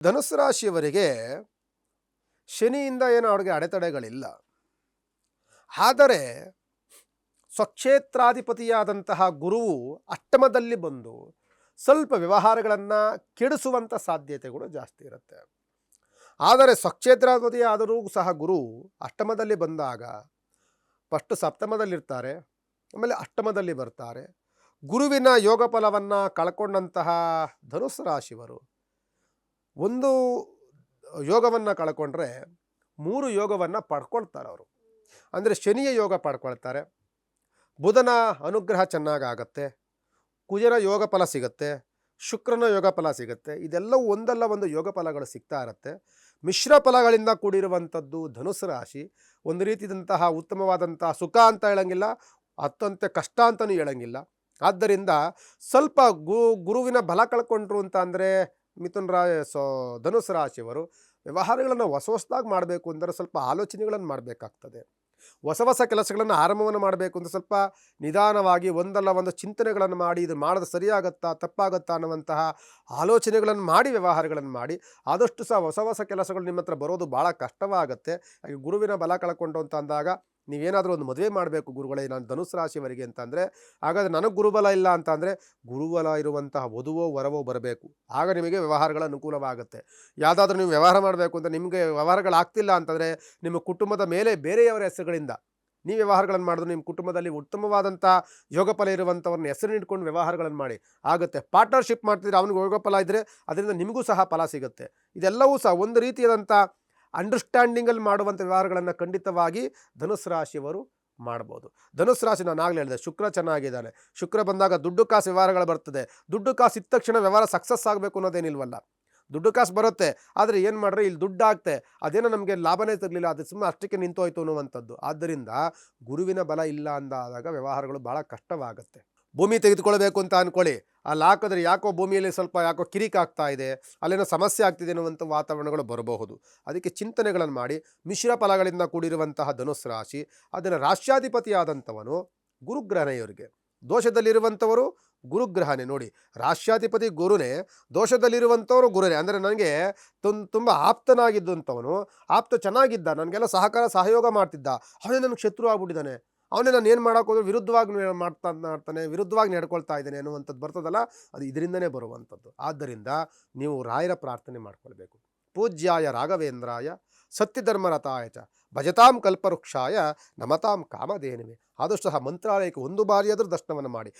ಧನುಸ್ಸು ರಾಶಿಯವರಿಗೆ ಶನಿಯಿಂದ ಏನು ಅವ್ರಿಗೆ ಅಡೆತಡೆಗಳಿಲ್ಲ. ಆದರೆ ಸ್ವಕ್ಷೇತ್ರಾಧಿಪತಿಯಾದಂತಹ ಗುರುವು ಅಷ್ಟಮದಲ್ಲಿ ಬಂದು ಸ್ವಲ್ಪ ವ್ಯವಹಾರಗಳನ್ನು ಕೆಡಿಸುವಂಥ ಸಾಧ್ಯತೆಗಳು ಜಾಸ್ತಿ ಇರುತ್ತೆ. ಆದರೆ ಸ್ವಕ್ಷೇತ್ರಾಧಿಪತಿ ಆದರೂ ಸಹ ಗುರು ಅಷ್ಟಮದಲ್ಲಿ ಬಂದಾಗ ಫಸ್ಟು ಸಪ್ತಮದಲ್ಲಿರ್ತಾರೆ, ಆಮೇಲೆ ಅಷ್ಟಮದಲ್ಲಿ ಬರ್ತಾರೆ. ಗುರುವಿನ ಯೋಗ ಫಲವನ್ನು ಕಳ್ಕೊಂಡಂತಹ ಧನುಸ್ಸು ರಾಶಿಯವರು ಒಂದು ಯೋಗವನ್ನು ಕಳ್ಕೊಂಡ್ರೆ 3 ಯೋಗವನ್ನು ಪಡ್ಕೊಳ್ತಾರೆ ಅವರು. ಅಂದರೆ ಶನಿಯ ಯೋಗ ಪಡ್ಕೊಳ್ತಾರೆ, ಬುಧನ ಅನುಗ್ರಹ ಚೆನ್ನಾಗಾಗತ್ತೆ, ಕುಜನ ಯೋಗ ಫಲ ಸಿಗುತ್ತೆ, ಶುಕ್ರನ ಯೋಗ ಫಲ ಸಿಗುತ್ತೆ. ಇದೆಲ್ಲವೂ ಒಂದಲ್ಲ ಒಂದು ಯೋಗ ಫಲಗಳು ಸಿಗ್ತಾ ಇರುತ್ತೆ. ಮಿಶ್ರ ಫಲಗಳಿಂದ ಕೂಡಿರುವಂಥದ್ದು ಧನುಸ್ಸು ರಾಶಿ. ಒಂದು ರೀತಿಯಾದಂತಹ ಉತ್ತಮವಾದಂತಹ ಸುಖ ಅಂತ ಹೇಳಂಗಿಲ್ಲ, ಅತ್ಯಂತ ಕಷ್ಟ ಅಂತಲೂ ಹೇಳಂಗಿಲ್ಲ. ಆದ್ದರಿಂದ ಸ್ವಲ್ಪ ಗುರುವಿನ ಬಲ ಕಳ್ಕೊಂಡ್ರು ಅಂತ ಅಂದರೆ ಧನುಸ್ಸು ರಾಶಿಯವರು ವ್ಯವಹಾರಗಳನ್ನು ಹೊಸದಾಗಿ ಮಾಡಬೇಕು ಅಂದರೆ ಸ್ವಲ್ಪ ಆಲೋಚನೆಗಳನ್ನು ಮಾಡಬೇಕಾಗ್ತದೆ. ಹೊಸ ಕೆಲಸಗಳನ್ನು ಆರಂಭವನ್ನು ಮಾಡಬೇಕು ಅಂದರೆ ಸ್ವಲ್ಪ ನಿಧಾನವಾಗಿ ಒಂದಲ್ಲ ಒಂದು ಚಿಂತನೆಗಳನ್ನು ಮಾಡಿ ಇದು ಮಾಡೋದು ಸರಿಯಾಗತ್ತಾ ತಪ್ಪಾಗತ್ತಾ ಅನ್ನುವಂತಹ ಆಲೋಚನೆಗಳನ್ನು ಮಾಡಿ ವ್ಯವಹಾರಗಳನ್ನು ಮಾಡಿ. ಆದಷ್ಟು ಸಹ ಹೊಸ ಕೆಲಸಗಳು ನಿಮ್ಮ ಹತ್ರ ಬರೋದು ಭಾಳ ಕಷ್ಟವಾಗುತ್ತೆ. ಹಾಗೆ ಗುರುವಿನ ಬಲ ಕಳ್ಕೊಂಡು ಅಂತ ಅಂದಾಗ ನೀವೇನಾದರೂ ಒಂದು ಮದುವೆ ಮಾಡಬೇಕು ಗುರುಗಳೇ, ನಾನು ಧನುಸ್ಸು ರಾಶಿಯವರಿಗೆ ಅಂತಂದರೆ, ಹಾಗಾದರೆ ನನಗೆ ಗುರುಬಲ ಇಲ್ಲ ಅಂತಂದರೆ ಗುರುಬಲ ಇರುವಂತಹ ವಧುವೋ ವರವೋ ಬರಬೇಕು. ಆಗ ನಿಮಗೆ ವ್ಯವಹಾರಗಳ ಅನುಕೂಲವಾಗುತ್ತೆ. ಯಾವುದಾದ್ರೂ ನೀವು ವ್ಯವಹಾರ ಮಾಡಬೇಕು ಅಂತ ನಿಮಗೆ ವ್ಯವಹಾರಗಳಾಗ್ತಿಲ್ಲ ಅಂತಂದರೆ ನಿಮ್ಮ ಕುಟುಂಬದ ಮೇಲೆ ಬೇರೆಯವರ ಹೆಸರುಗಳಿಂದ ನೀವು ವ್ಯವಹಾರಗಳನ್ನು ಮಾಡಿದ್ರು ನಿಮ್ಮ ಕುಟುಂಬದಲ್ಲಿ ಉತ್ತಮವಾದಂಥ ಯೋಗಫಲ ಇರುವಂಥವ್ರನ್ನ ಹೆಸರು ಇಟ್ಕೊಂಡು ವ್ಯವಹಾರಗಳನ್ನು ಮಾಡಿ ಆಗುತ್ತೆ. ಪಾರ್ಟ್ನರ್ಶಿಪ್ ಮಾಡ್ತಿದ್ರೆ ಅವನಿಗೆ ಯೋಗಫಲ ಇದ್ದರೆ ಅದರಿಂದ ನಿಮಗೂ ಸಹ ಫಲ ಸಿಗುತ್ತೆ. ಇದೆಲ್ಲವೂ ಸಹ ಒಂದು ರೀತಿಯಾದಂಥ ಅಂಡರ್ಸ್ಟ್ಯಾಂಡಿಂಗಲ್ಲಿ ಮಾಡುವಂಥ ವ್ಯವಹಾರಗಳನ್ನು ಖಂಡಿತವಾಗಿ ಧನುಸ್ಸು ರಾಶಿಯವರು ಮಾಡ್ಬೋದು. ಧನುಸ್ಸು ರಾಶಿ ನಾನು ಆಗಲೇ ಹೇಳಿದೆ, ಶುಕ್ರ ಚೆನ್ನಾಗಿದ್ದಾನೆ. ಶುಕ್ರ ಬಂದಾಗ ದುಡ್ಡು ಕಾಸು ವ್ಯವಹಾರಗಳು ಬರ್ತದೆ. ದುಡ್ಡು ಕಾಸು ಇದ್ದ ತಕ್ಷಣ ವ್ಯವಹಾರ ಸಕ್ಸಸ್ ಆಗಬೇಕು ಅನ್ನೋದೇನಿಲ್ವಲ್ಲ. ದುಡ್ಡು ಕಾಸು ಬರುತ್ತೆ, ಆದರೆ ಏನು ಮಾಡ್ರೆ ಇಲ್ಲಿ ದುಡ್ಡು ಆಗ್ತೆ ಅದೇನೋ ನಮಗೆ ಲಾಭನೇ ತರಲಿಲ್ಲ, ಅದು ಸುಮ್ಮನೆ ಅಷ್ಟಕ್ಕೆ ನಿಂತೋಯ್ತು ಅನ್ನುವಂಥದ್ದು. ಆದ್ದರಿಂದ ಗುರುವಿನ ಬಲ ಇಲ್ಲ ಅಂದಾದಾಗ ವ್ಯವಹಾರಗಳು ಭಾಳ ಕಷ್ಟವಾಗುತ್ತೆ. ಭೂಮಿ ತೆಗೆದುಕೊಳ್ಬೇಕು ಅಂತ ಅಂದ್ಕೊಳ್ಳಿ, ಅಲ್ಲಿ ಹಾಕಿದ್ರೆ ಯಾಕೋ ಭೂಮಿಯಲ್ಲಿ ಸ್ವಲ್ಪ ಯಾಕೋ ಕಿರಿಕಾಗ್ತಾ ಇದೆ, ಅಲ್ಲೇನೋ ಸಮಸ್ಯೆ ಆಗ್ತಿದೆ ಅನ್ನುವಂಥ ವಾತಾವರಣಗಳು ಬರಬಹುದು. ಅದಕ್ಕೆ ಚಿಂತನೆಗಳನ್ನು ಮಾಡಿ ಮಿಶ್ರ ಫಲಗಳಿಂದ ಕೂಡಿರುವಂತಹ ಧನುಸ್ಸು ರಾಶಿ, ಅದನ್ನು ರಾಶ್ಯಾಧಿಪತಿಯಾದಂಥವನು ಗುರುಗ್ರಹನೇ. ಇವರಿಗೆ ದೋಷದಲ್ಲಿರುವಂಥವರು ಗುರುಗ್ರಹನೇ. ನೋಡಿ, ರಾಶ್ಯಾಧಿಪತಿ ಗುರುನೇ, ದೋಷದಲ್ಲಿರುವಂಥವರು ಗುರುನೇ. ಅಂದರೆ ನನಗೆ ತುಂಬ ಆಪ್ತನಾಗಿದ್ದಂಥವನು, ಚೆನ್ನಾಗಿದ್ದ, ನನಗೆಲ್ಲ ಸಹಯೋಗ ಮಾಡ್ತಿದ್ದ, ಅವನೇ ನನಗೆ ಶತ್ರು ಆಗ್ಬಿಟ್ಟಿದ್ದಾನೆ, ಅವನೇ ನಾನು ಏನು ಮಾಡೋಕ್ಕೋದ್ರೆ ವಿರುದ್ಧವಾಗಿ ಮಾಡ್ತಾನೆ, ವಿರುದ್ಧವಾಗಿ ನಡ್ಕೊಳ್ತಾ ಇದ್ದಾನೆ ಅನ್ನುವಂಥದ್ದು ಬರ್ತದಲ್ಲ, ಅದು ಇದರಿಂದನೇ ಬರುವಂಥದ್ದು. ಆದ್ದರಿಂದ ನೀವು ರಾಯರ ಪ್ರಾರ್ಥನೆ ಮಾಡ್ಕೊಳ್ಬೇಕು. ಪೂಜ್ಯಾಯ ರಾಘವೇಂದ್ರಾಯ ಸತ್ಯಧರ್ಮರತಾಯ ಚ ಭಜತಾಂ ಕಲ್ಪವೃಕ್ಷಾಯ ನಮತಾಂ ಕಾಮಧೇನುವೆ. ಆದಷ್ಟು ಸಹ ಮಂತ್ರಾಲಯಕ್ಕೆ ಒಂದು ಬಾರಿಯಾದರೂ ದರ್ಶನವನ್ನು ಮಾಡಿ.